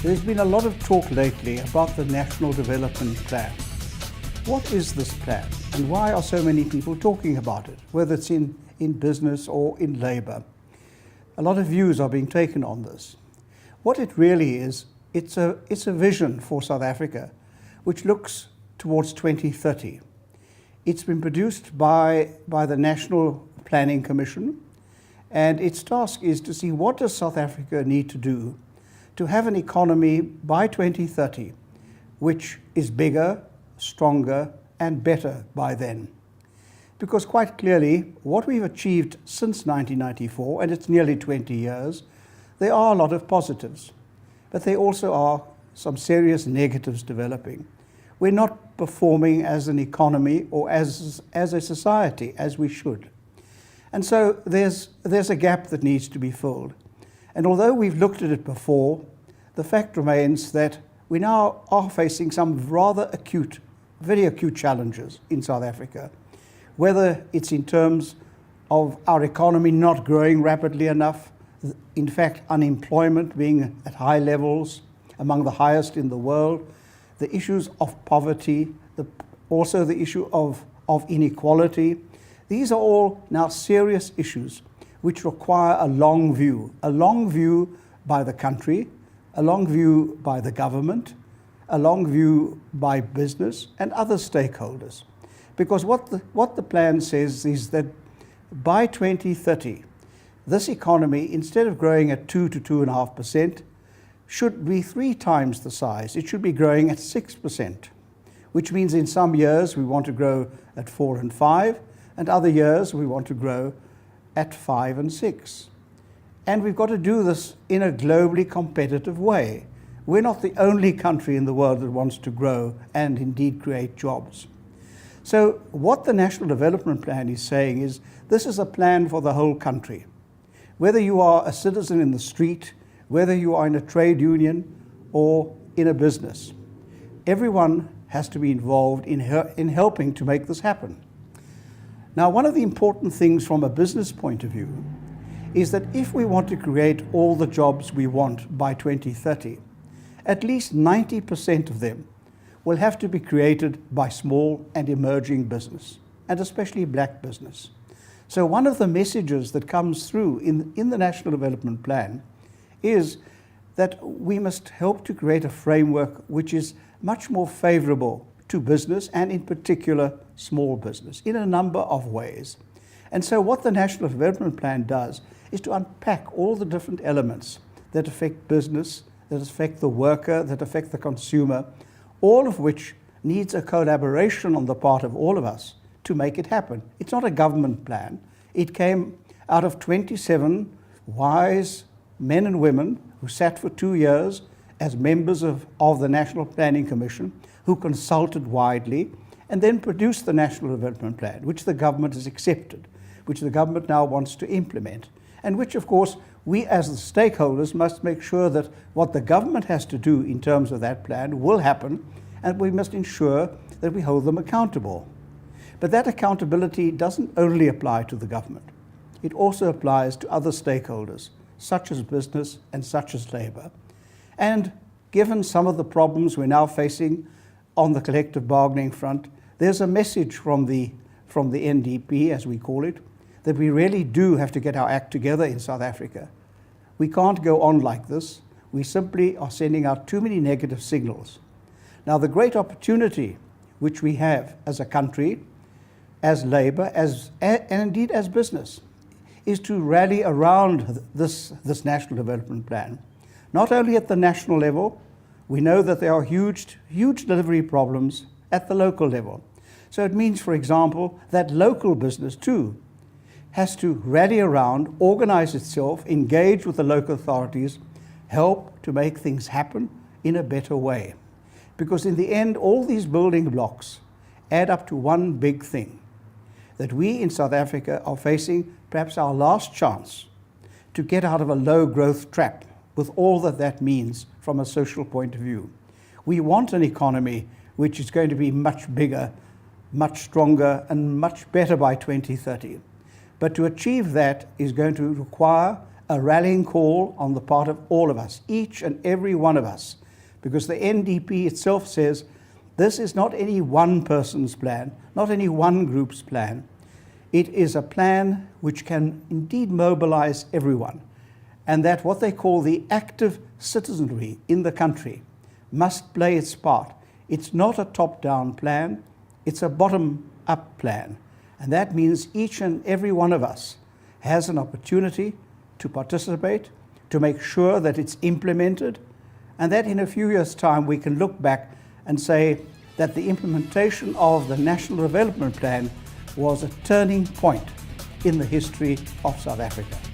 There's been a lot of talk lately about the National Development Plan. What is this plan and why are so many people talking about it, whether it's in business or in labour? A lot of views are being taken on this. What it really is, it's a vision for South Africa which looks towards 2030. It's been produced by the National Planning Commission, and its task is to see what does South Africa need to do to have an economy by 2030 which is bigger, stronger and better by then. Because quite clearly what we've achieved since 1994, and it's nearly 20 years, there are a lot of positives, but there also are some serious negatives developing. We're not performing as an economy or as a society as we should. And so there's a gap that needs to be filled. And although we've looked at it before, the fact remains that we now are facing some rather acute, very acute challenges in South Africa. Whether it's in terms of our economy not growing rapidly enough, in fact unemployment being at high levels, among the highest in the world, the issues of poverty, also the issue of inequality. These are all now serious issues which require a long view by the country, a long view by the government, a long view by business and other stakeholders. Because what the plan says is that by 2030, this economy, instead of growing at 2 to 2.5%, should be 3 times the size. It should be growing at 6%, which means in some years we want to grow at 4 and 5, and other years we want to grow at 5 and 6. And we've got to do this in a globally competitive way. We're not the only country in the world that wants to grow and indeed create jobs. So what the National Development Plan is saying is this is a plan for the whole country. Whether you are a citizen in the street, whether you are in a trade union or in a business, everyone has to be involved in helping to make this happen. Now, one of the important things from a business point of view is that if we want to create all the jobs we want by 2030, at least 90% of them will have to be created by small and emerging business, and especially black business. So one of the messages that comes through in the National Development Plan is that we must help to create a framework which is much more favorable to business, and in particular small business, in a number of ways. And so what the National Development Plan does is to unpack all the different elements that affect business, that affect the worker, that affect the consumer, all of which needs a collaboration on the part of all of us to make it happen. It's not a government plan. It came out of 27 wise men and women who sat for 2 years as members of the National Planning Commission, who consulted widely and then produced the National Development Plan, which the government has accepted, which the government now wants to implement, and which, of course, we as the stakeholders must make sure that what the government has to do in terms of that plan will happen, and we must ensure that we hold them accountable. But that accountability doesn't only apply to the government. It also applies to other stakeholders, such as business and such as labour. And given some of the problems we're now facing on the collective bargaining front, there's a message from the NDP, as we call it, that we really do have to get our act together in South Africa. We can't go on like this. We simply are sending out too many negative signals. Now, the great opportunity which we have as a country, as labour, and indeed as business, is to rally around this National Development Plan. Not only at the national level, we know that there are huge delivery problems at the local level. So it means, for example, that local business too has to rally around, organize itself, engage with the local authorities, help to make things happen in a better way. Because in the end, all these building blocks add up to one big thing, that we in South Africa are facing perhaps our last chance to get out of a low growth trap with all that means from a social point of view. We want an economy which is going to be much bigger, much stronger and much better by 2030. But to achieve that is going to require a rallying call on the part of all of us, each and every one of us, because the NDP itself says this is not any one person's plan, not any one group's plan. It is a plan which can indeed mobilize everyone, and that what they call the active citizenry in the country must play its part. It's not a top-down plan, it's a bottom-up plan. And that means each and every one of us has an opportunity to participate, to make sure that it's implemented, and that in a few years' time we can look back and say that the implementation of the National Development Plan was a turning point in the history of South Africa.